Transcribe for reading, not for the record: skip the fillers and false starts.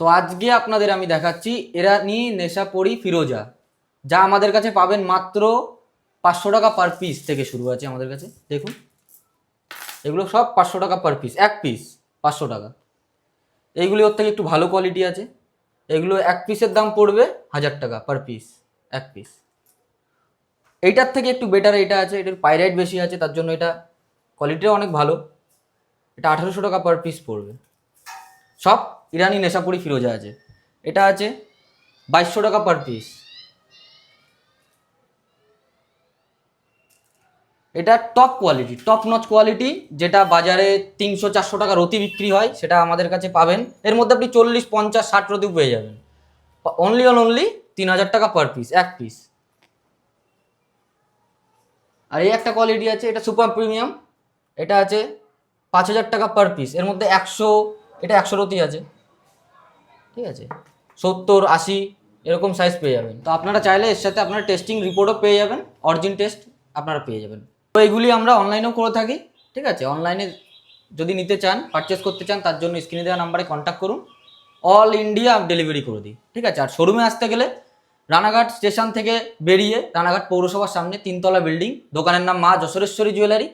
তো আজকে আপনাদের আমি দেখাচ্ছি ইরানি নেশাপরি ফিরোজা, যা আমাদের কাছে পাবেন মাত্র 500 টাকা পার পিস থেকে শুরু আছে আমাদের কাছে। দেখুন এগুলো সব 500 টাকা পার পিস, এক পিস 500 টাকা। এইগুলি ওর থেকে একটু ভালো কোয়ালিটি আছে, এগুলো এক পিসের দাম পড়বে 1000 টাকা পার পিস, এক পিস। এইটার থেকে একটু বেটার এটা আছে, এটার পাইরাইট বেশি আছে, তার জন্য এটা কোয়ালিটিও অনেক ভালো। এটা 1800 টাকা পার পিস পড়বে। সব ইরানি নেশাপুরি ফিরোজা আছে। এটা আছে 2200 টাকা পার পিস। এটা top quality, top notch quality, যেটা বাজারে 300-400 টাকা রতি বিক্রি হয়, সেটা আমাদের কাছে পাবেন। এর মধ্যে আপনি 40-50-60 রতিও পেয়ে যাবেন, অনলি 3000 টাকা পার পিস, এক পিস। আর এই একটা কোয়ালিটি আছে, এটা সুপার প্রিমিয়াম, এটা আছে 5000 টাকা পার পিস। এর মধ্যে 100, এটা 100 রতি আছে, ঠিক আছে, 70-80 এরকম সাইজ পেয়ে যাবেন। তো আপনারা চাইলে এর সাথে আপনারা টেস্টিং রিপোর্টও পেয়ে যাবেন, অরিজিন টেস্ট আপনারা পেয়ে যাবেন। তো এইগুলি আমরা অনলাইনেও করে থাকি, ঠিক আছে। অনলাইনে যদি নিতে চান, পারচেস করতে চান, তার জন্য স্ক্রিনে দেওয়া নাম্বারে কন্ট্যাক্ট করুন, অল ইন্ডিয়া ডেলিভারি করে দিই, ঠিক আছে। আর শোরুমে আসতে গেলে রানাঘাট স্টেশন থেকে বেরিয়ে রানাঘাট পৌরসভার সামনে 3তলা বিল্ডিং, দোকানের নাম মা যশোরেশ্বরী জুয়েলারি।